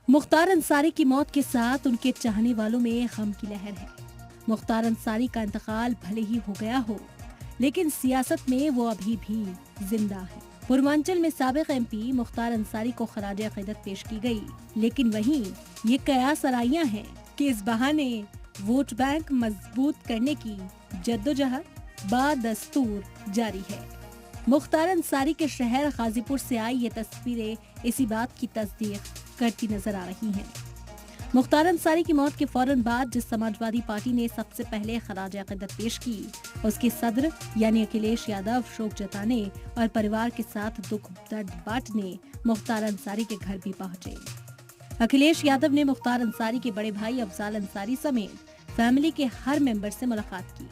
मुख्तार अंसारी की मौत के साथ उनके चाहने वालों में गम की लहर है। मुख्तार अंसारी का इंतकाल भले ही हो गया हो, लेकिन सियासत में वो अभी भी जिंदा है। पूर्वांचल में साबिक एमपी मुख्तार अंसारी को खराज अकीदत पेश की गई, लेकिन वहीं ये कयास आराइयां हैं कि इस बहाने वोट बैंक मजबूत करने की जद्दोजहद बादस्तूर जारी है। मुख्तार अंसारी के शहर गाजीपुर से आई ये तस्वीरें इसी बात की तस्दीक करती नजर आ रही हैं। मुख्तार अंसारी की मौत के फौरन बाद जिस समाजवादी पार्टी ने सबसे पहले खराज अकीदत पेश की, उसके सदर यानी अखिलेश यादव शोक जताने और परिवार के साथ दुख दर्द बांटने मुख्तार अंसारी के घर भी पहुंचे। अखिलेश यादव ने मुख्तार अंसारी के बड़े भाई अफजाल अंसारी समेत फैमिली के हर मेंबर से मुलाकात की।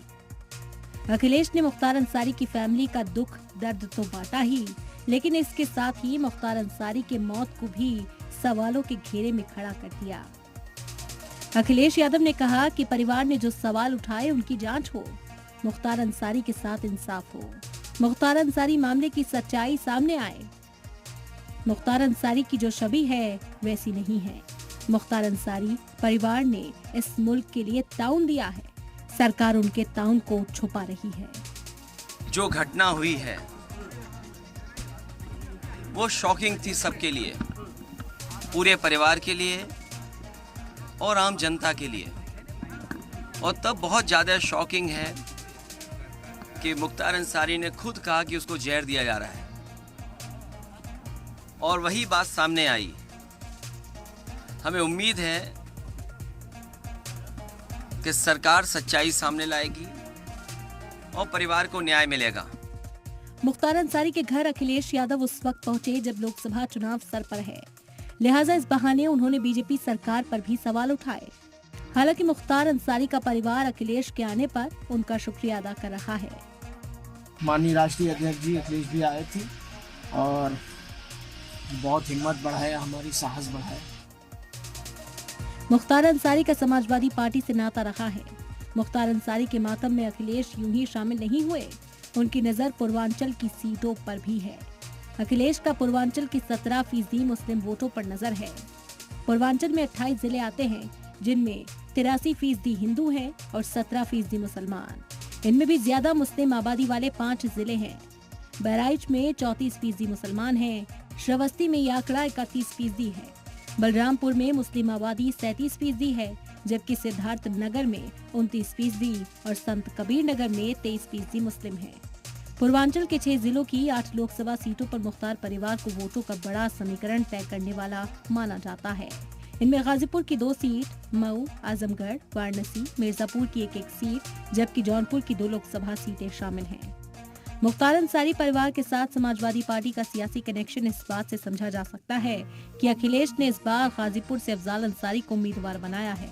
अखिलेश ने मुख्तार अंसारी की फैमिली का दुख दर्द तो बांटा ही, लेकिन इसके साथ ही मुख्तार अंसारी के मौत को भी सवालों के घेरे में खड़ा कर दिया। अखिलेश यादव ने कहा कि परिवार ने जो सवाल उठाए उनकी जांच हो, मुख्तार अंसारी के साथ इंसाफ हो, मुख्तार अंसारी मामले की सच्चाई सामने आए। मुख्तार अंसारी की जो छवि है वैसी नहीं है। मुख्तार अंसारी परिवार ने इस मुल्क के लिए ताउन दिया है, सरकार उनके ताउन को छुपा रही है। जो घटना हुई है वो शॉकिंग थी सबके लिए, पूरे परिवार के लिए और आम जनता के लिए। और तब बहुत ज़्यादा शॉकिंग है कि मुख्तार अंसारी ने खुद कहा कि उसको जहर दिया जा रहा है, और वही बात सामने आई। हमें उम्मीद है कि सरकार सच्चाई सामने लाएगी और परिवार को न्याय मिलेगा। मुख्तार अंसारी के घर अखिलेश यादव उस वक्त पहुंचे जब लोकसभा चुनाव सर पर है, लिहाजा इस बहाने उन्होंने बीजेपी सरकार पर भी सवाल उठाए। हालांकि मुख्तार अंसारी का परिवार अखिलेश के आने पर उनका शुक्रिया अदा कर रहा है। माननीय राष्ट्रीय अध्यक्ष जी अखिलेश भी आए थे और बहुत हिम्मत बढ़ाया, हमारी साहस बढ़ाया। मुख्तार अंसारी का समाजवादी पार्टी से नाता रहा है। मुख्तार अंसारी के मातम में अखिलेश यूं ही शामिल नहीं हुए, उनकी नजर पूर्वांचल की सीटों पर भी है। अखिलेश का पूर्वांचल की 17% मुस्लिम वोटों पर नजर है। पूर्वांचल में 28 जिले आते हैं, जिनमें 83% हिंदू हैं और 17% मुसलमान। इनमें भी ज्यादा मुस्लिम आबादी वाले 5 जिले हैं। बहराइच में 34% मुसलमान हैं, श्रावस्ती में ये आंकड़ा 31% है, बलरामपुर में मुस्लिम आबादी 37% है, जबकि सिद्धार्थ नगर में 29% और संत कबीर नगर में 23% मुस्लिम हैं। पूर्वांचल के 6 जिलों की 8 लोकसभा सीटों पर मुख्तार परिवार को वोटों का बड़ा समीकरण तय करने वाला माना जाता है। इनमें गाजीपुर की 2 सीट, मऊ, आजमगढ़, वाराणसी, मिर्जापुर की 1-1 सीट, जबकि जौनपुर की 2 लोकसभा सीटें शामिल हैं। मुख्तार अंसारी परिवार के साथ समाजवादी पार्टी का सियासी कनेक्शन इस बात से समझा जा सकता है कि अखिलेश ने इस बार गाजीपुर से अफजाल अंसारी को उम्मीदवार बनाया है।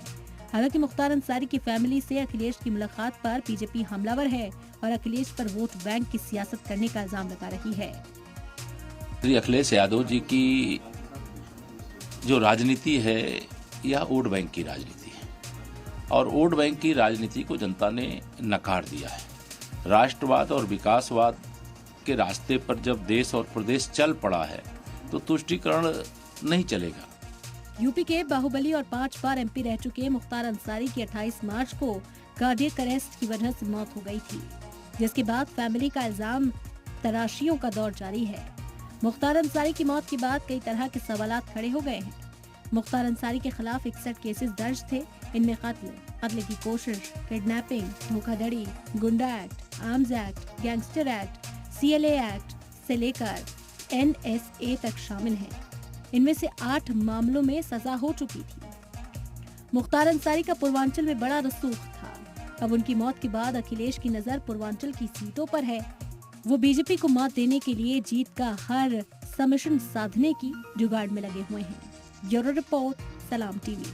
हालांकि मुख्तार अंसारी की फैमिली से अखिलेश की मुलाकात पर बीजेपी हमलावर है और अखिलेश पर वोट बैंक की सियासत करने का इल्जाम लगा रही है। श्री अखिलेश यादव जी की जो राजनीति है यह वोट बैंक की राजनीति है, और वोट बैंक की राजनीति को जनता ने नकार दिया है। राष्ट्रवाद और विकासवाद के रास्ते पर जब देश और प्रदेश चल पड़ा है तो तुष्टीकरण नहीं चलेगा। यूपी के बाहुबली और 5 बार एमपी रह चुके मुख्तार अंसारी की 28 मार्च को कार्डियक अरेस्ट की वजह से मौत हो गई थी, जिसके बाद फैमिली का इल्जाम तराशियों का दौर जारी है। मुख्तार अंसारी की मौत के बाद कई तरह के सवालात खड़े हो गए हैं। मुख्तार अंसारी के खिलाफ 61 केसेस दर्ज थे। इनमें कत्ल की कोशिश, किडनैपिंग, धोखाधड़ी, गुंडा act, arms act, gangster act, CLA act से लेकर NSA तक शामिल हैं। इनमें से 8 मामलों में सजा हो चुकी थी। मुख्तार अंसारी का पूर्वांचल में बड़ा रसूख था। अब उनकी मौत के बाद अखिलेश की नजर पूर्वांचल की सीटों पर है। वो बीजेपी को मात देने के लिए जीत का हर समिशन साधने की जुगाड़ में लगे हुए हैं। ब्यूरो रिपोर्ट, सलाम टीवी।